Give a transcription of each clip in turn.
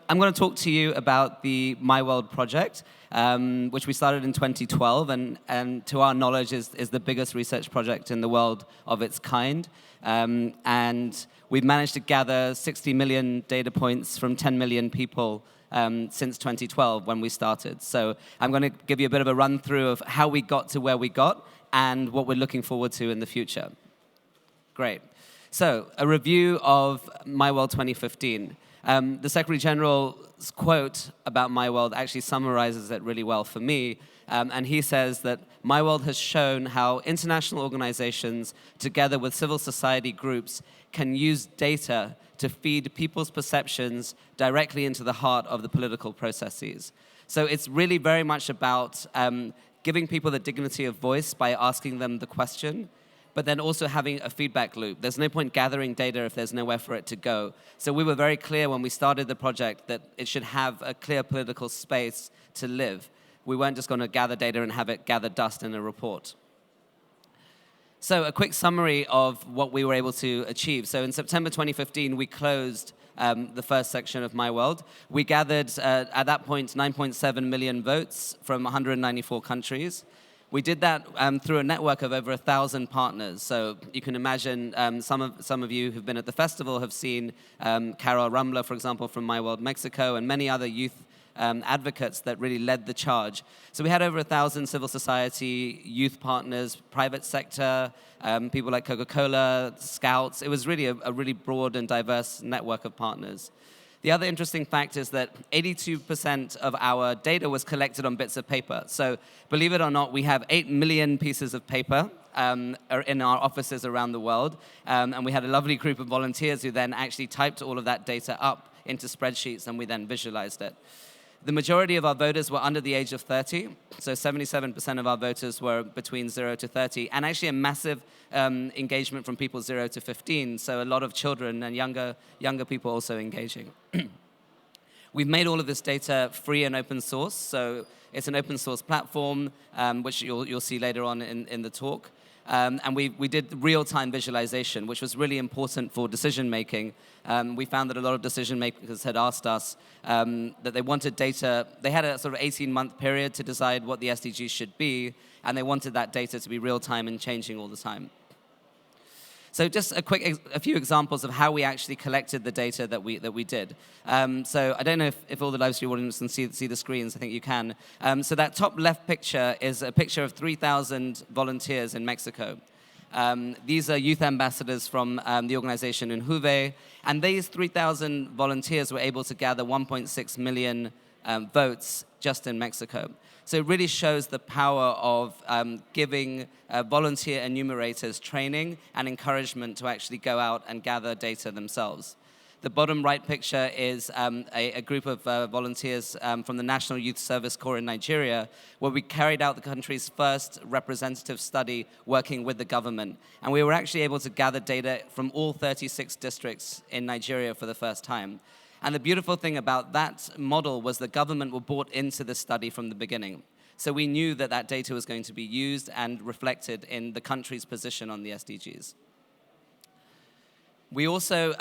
I'm going to talk to you about the MyWorld project, which we started in 2012, and to our knowledge is the biggest research project in the world of its kind. And we've managed to gather 60 million data points from 10 million people since 2012 when we started. So I'm going to give you a bit of a run through of how we got to where we got and what we're looking forward to in the future. Great. So a review of MyWorld 2015. The Secretary General's quote about MyWorld actually summarizes it really well for me. And he says that MyWorld has shown how international organizations, together with civil society groups, can use data to feed people's perceptions directly into the heart of the political processes. So it's really very much about giving people the dignity of voice by asking them the question, but then also having a feedback loop. There's no point gathering data if there's nowhere for it to go. So we were very clear when we started the project that it should have a clear political space to live. We weren't just going to gather data and have it gather dust in a report. So a quick summary of what we were able to achieve. So in September 2015, we closed the first section of MyWorld. We gathered, at that point, 9.7 million votes from 194 countries. We did that through a network of over 1,000 partners. So you can imagine some of you who've been at the festival have seen Carol Rumbler, for example, from MyWorld Mexico, and many other youth advocates that really led the charge. So we had over 1,000 civil society, youth partners, private sector, people like Coca-Cola, Scouts. It was really a really broad and diverse network of partners. The other interesting fact is that 82% of our data was collected on bits of paper. So believe it or not, we have 8 million pieces of paper in our offices around the world. And we had a lovely group of volunteers who then actually typed all of that data up into spreadsheets, and we then visualized it. The majority of our voters were under the age of 30, so 77% of our voters were between 0 to 30, and actually a massive engagement from people 0 to 15, so a lot of children and younger people also engaging. We've made all of this data free and open source, so it's an open source platform, which you'll see later on in the talk. And we did real-time visualization, which was really important for decision-making. We found that a lot of decision-makers had asked us that they wanted data. They had a sort of 18-month period to decide what the SDGs should be, and they wanted that data to be real-time and changing all the time. So just a few examples of how we actually collected the data that we did. So I don't know if all the live stream audience can see the screens. I think you can. So that top left picture is a picture of 3,000 volunteers in Mexico. These are youth ambassadors from the organization in Juve, and these 3,000 volunteers were able to gather 1.6 million votes just in Mexico. So it really shows the power of giving volunteer enumerators training and encouragement to actually go out and gather data themselves. The bottom right picture is a group of volunteers from the National Youth Service Corps in Nigeria, where we carried out the country's first representative study working with the government. And we were actually able to gather data from all 36 districts in Nigeria for the first time. And the beautiful thing about that model was the government were bought into the study from the beginning. So we knew that that data was going to be used and reflected in the country's position on the SDGs. We also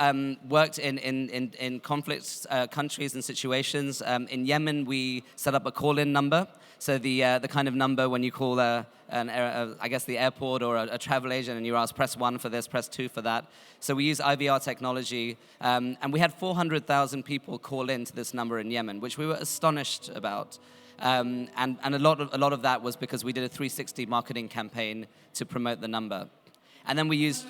worked in conflict countries and situations. In Yemen, we set up a call-in number. So the kind of number when you call I guess the airport or a travel agent and you ask, press 1 for this, press 2 for that. So we use IVR technology, and we had 400,000 people call in to this number in Yemen, which we were astonished about. And a lot of that was because we did a 360 marketing campaign to promote the number. And then we used...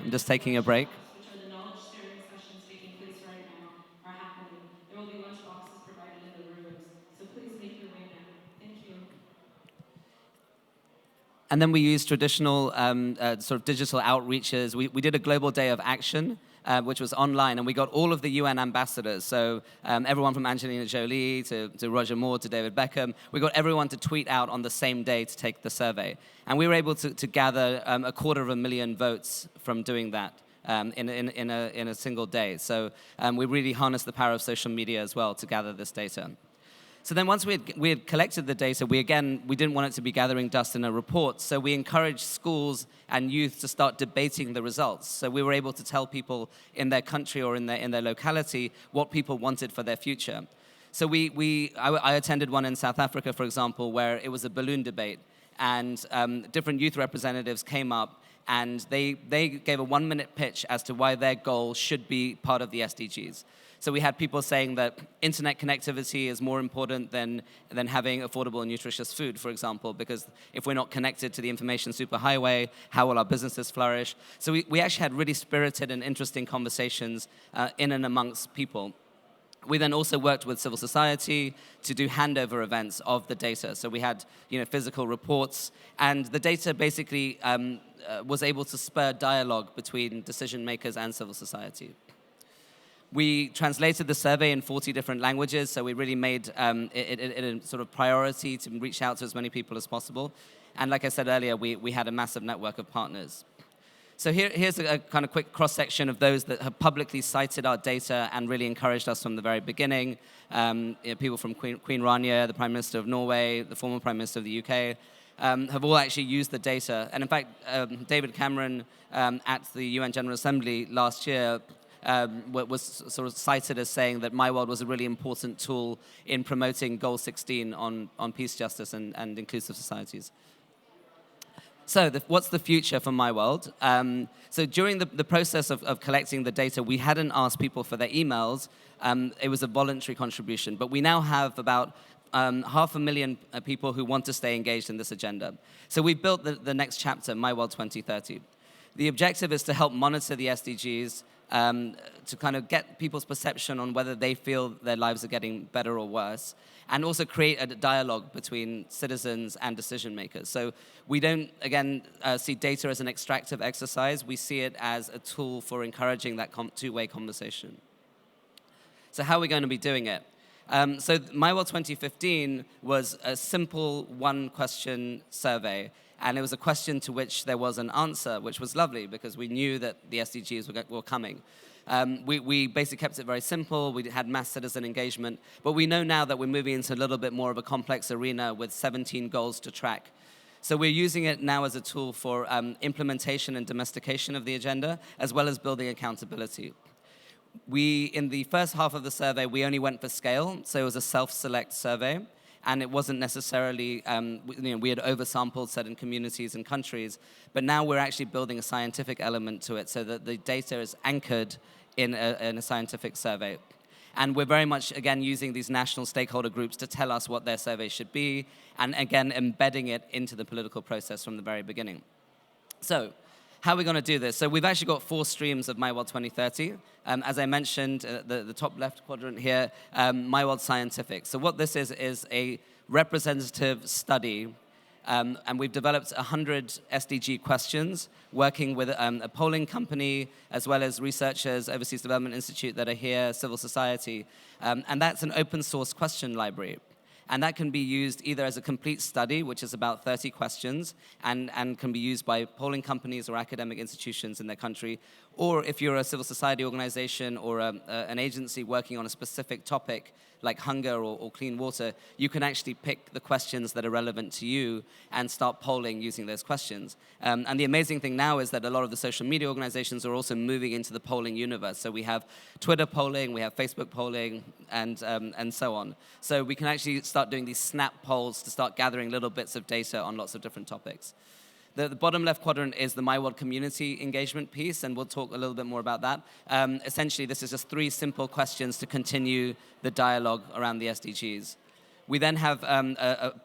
I'm just taking a break. Which are the knowledge sharing sessions taking place right now are happening. There will be lunch boxes provided in the rooms, so please make your way now. Thank you. And then we used traditional sort of digital outreaches. We did a global day of action, which was online, and we got all of the UN ambassadors. So everyone from Angelina Jolie to Roger Moore to David Beckham, we got everyone to tweet out on the same day to take the survey. And we were able to gather 250,000 votes from doing that in a single day. So we really harnessed the power of social media as well to gather this data. So then once we had collected the data, we didn't want it to be gathering dust in a report, so we encouraged schools and youth to start debating the results. So we were able to tell people in their country or in their locality what people wanted for their future. So I attended one in South Africa, for example, where it was a balloon debate, and different youth representatives came up, and they gave a 1-minute pitch as to why their goal should be part of the SDGs. So we had people saying that internet connectivity is more important than having affordable and nutritious food, for example, because if we're not connected to the information superhighway, how will our businesses flourish? So we actually had really spirited and interesting conversations in and amongst people. We then also worked with civil society to do handover events of the data. So we had physical reports, and the data basically was able to spur dialogue between decision makers and civil society. We translated the survey in 40 different languages, so we really made it a sort of priority to reach out to as many people as possible. And like I said earlier, we had a massive network of partners. So here's a kind of quick cross-section of those that have publicly cited our data and really encouraged us from the very beginning. People from Queen Rania, the Prime Minister of Norway, the former Prime Minister of the UK, have all actually used the data. And in fact, David Cameron at the UN General Assembly last year was sort of cited as saying that MyWorld was a really important tool in promoting Goal 16 on peace, justice, and inclusive societies. So what's the future for MyWorld? So during the process of collecting the data, we hadn't asked people for their emails. It was a voluntary contribution. But we now have about 500,000 people who want to stay engaged in this agenda. So we've built the next chapter, MyWorld 2030. The objective is to help monitor the SDGs, to kind of get people's perception on whether they feel their lives are getting better or worse, and also create a dialogue between citizens and decision makers. So we don't, again, see data as an extractive exercise. We see it as a tool for encouraging that two-way conversation. So how are we going to be doing it? So MyWorld 2015 was a simple one-question survey, and it was a question to which there was an answer, which was lovely because we knew that the SDGs were coming. We basically kept it very simple. We had mass citizen engagement, but we know now that we're moving into a little bit more of a complex arena with 17 goals to track. So we're using it now as a tool for implementation and domestication of the agenda, as well as building accountability. In the first half of the survey, we only went for scale, so it was a self-select survey, and it wasn't necessarily, we had oversampled certain communities and countries, but now we're actually building a scientific element to it so that the data is anchored in a scientific survey. And we're very much, again, using these national stakeholder groups to tell us what their survey should be, and again, embedding it into the political process from the very beginning. So, how are we going to do this? So we've actually got 4 streams of MyWorld 2030. As I mentioned, the top left quadrant here, MyWorld Scientific. So what this is a representative study, and we've developed 100 SDG questions, working with a polling company, as well as researchers, Overseas Development Institute that are here, civil society. And that's an open source question library. And that can be used either as a complete study, which is about 30 questions, and can be used by polling companies or academic institutions in their country, or if you're a civil society organization or an agency working on a specific topic, like hunger or clean water, you can actually pick the questions that are relevant to you and start polling using those questions. And the amazing thing now is that a lot of the social media organizations are also moving into the polling universe. So we have Twitter polling, we have Facebook polling, and so on. So we can actually start doing these snap polls to start gathering little bits of data on lots of different topics. The bottom left quadrant is the MyWorld community engagement piece, and we'll talk a little bit more about that. Essentially, this is just 3 simple questions to continue the dialogue around the SDGs. We then have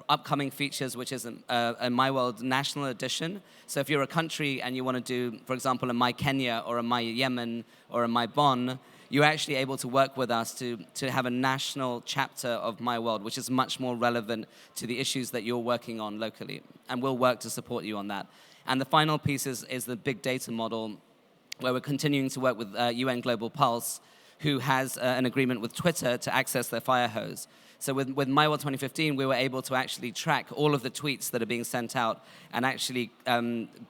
upcoming features, which is a MyWorld national edition. So if you're a country and you want to do, for example, a My Kenya or a My Yemen or a My Bon, you're actually able to work with us to have a national chapter of MyWorld, which is much more relevant to the issues that you're working on locally. And we'll work to support you on that. And the final piece is the big data model, where we're continuing to work with UN Global Pulse, who has an agreement with Twitter to access their fire hose. So with MyWorld 2015, we were able to actually track all of the tweets that are being sent out and actually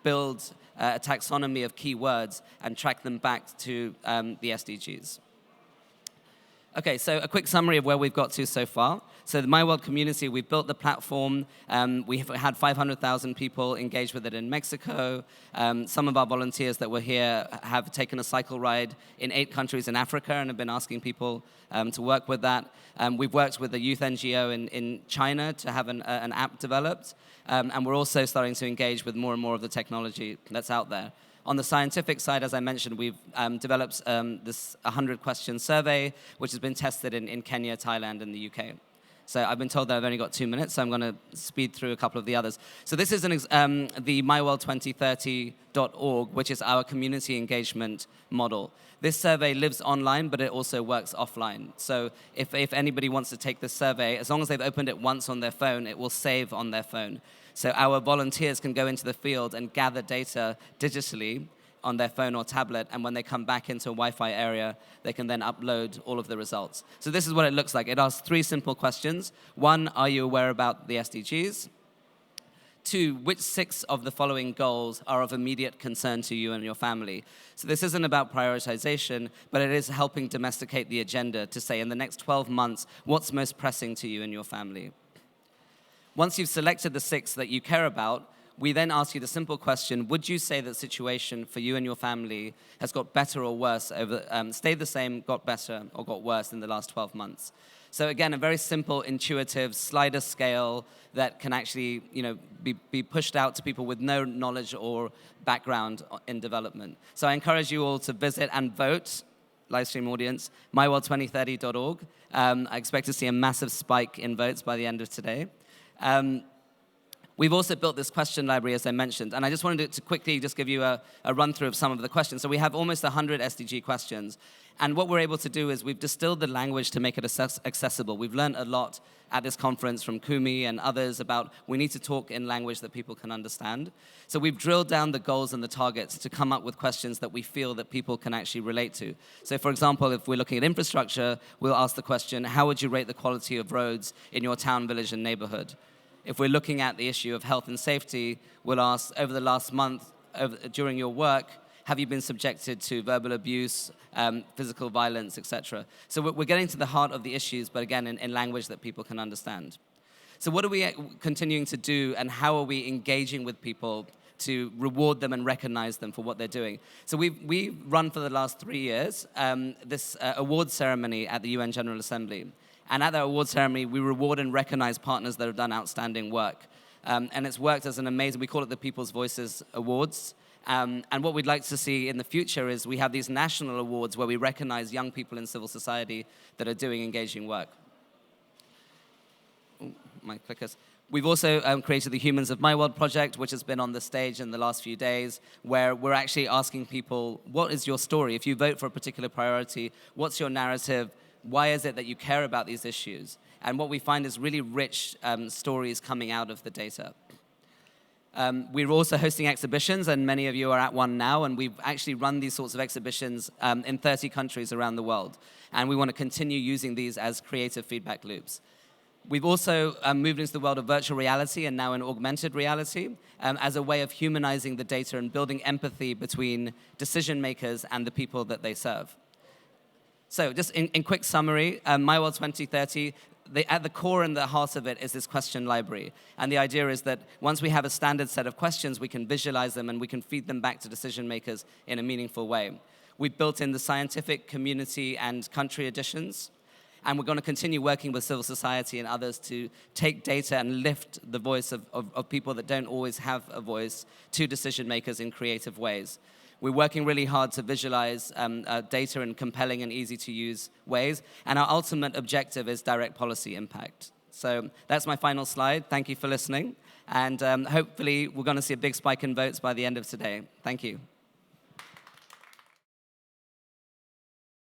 build a taxonomy of keywords and track them back to the SDGs. Okay, so a quick summary of where we've got to so far. So the MyWorld community, we've built the platform. We've had 500,000 people engage with it in Mexico. Some of our volunteers that were here have taken a cycle ride in 8 countries in Africa and have been asking people to work with that. We've worked with a youth NGO in China to have an app developed. And we're also starting to engage with more and more of the technology that's out there. On the scientific side, as I mentioned, we've developed this 100-question survey, which has been tested in Kenya, Thailand, and the UK. So I've been told that I've only got 2 minutes, so I'm going to speed through a couple of the others. So this is the myworld2030.org, which is our community engagement model. This survey lives online, but it also works offline. So if anybody wants to take this survey, as long as they've opened it once on their phone, it will save on their phone. So our volunteers can go into the field and gather data digitally on their phone or tablet, and when they come back into a Wi-Fi area, they can then upload all of the results. So this is what it looks like. It asks 3 simple questions. 1, are you aware about the SDGs? 2, which 6 of the following goals are of immediate concern to you and your family? So this isn't about prioritization, but it is helping domesticate the agenda to say, in the next 12 months, what's most pressing to you and your family? Once you've selected the 6 that you care about, we then ask you the simple question, would you say that the situation for you and your family has got better or worse, stayed the same, got better, or got worse in the last 12 months? So again, a very simple, intuitive slider scale that can actually be pushed out to people with no knowledge or background in development. So I encourage you all to visit and vote, live stream audience, myworld2030.org. I expect to see a massive spike in votes by the end of today. We've also built this question library, as I mentioned, and I just wanted to quickly just give you a run-through of some of the questions. So we have almost 100 SDG questions, and what we're able to do is we've distilled the language to make it accessible. We've learned a lot at this conference from Kumi and others about we need to talk in language that people can understand. So we've drilled down the goals and the targets to come up with questions that we feel that people can actually relate to. So for example, if we're looking at infrastructure, we'll ask the question, how would you rate the quality of roads in your town, village, and neighborhood? If we're looking at the issue of health and safety, we'll ask, over the last month, during your work, have you been subjected to verbal abuse, physical violence, etc.? So we're getting to the heart of the issues, but again, in language that people can understand. So what are we continuing to do, and how are we engaging with people to reward them and recognize them for what they're doing? So we've run for the last 3 years this awards ceremony at the UN General Assembly. And at that award ceremony, we reward and recognize partners that have done outstanding work. And it's worked as an amazing, we call it the People's Voices Awards. And what we'd like to see in the future is we have these national awards where we recognize young people in civil society that are doing engaging work. Ooh, my clickers. We've also created the Humans of My World project, which has been on the stage in the last few days, where we're actually asking people, what is your story? If you vote for a particular priority, what's your narrative? Why is it that you care about these issues? And what we find is really rich stories coming out of the data. We're also hosting exhibitions, and many of you are at one now, and we've actually run these sorts of exhibitions in 30 countries around the world. And we want to continue using these as creative feedback loops. We've also moved into the world of virtual reality and now in augmented reality as a way of humanizing the data and building empathy between decision makers and the people that they serve. So just in quick summary, MyWorld 2030, at the core and the heart of it is this question library. And the idea is that once we have a standard set of questions, we can visualize them and we can feed them back to decision makers in a meaningful way. We've built in the scientific, community, and country editions. And we're going to continue working with civil society and others to take data and lift the voice of people that don't always have a voice to decision makers in creative ways. We're working really hard to visualize data in compelling and easy-to-use ways. And our ultimate objective is direct policy impact. So that's my final slide. Thank you for listening. And hopefully, we're going to see a big spike in votes by the end of today. Thank you.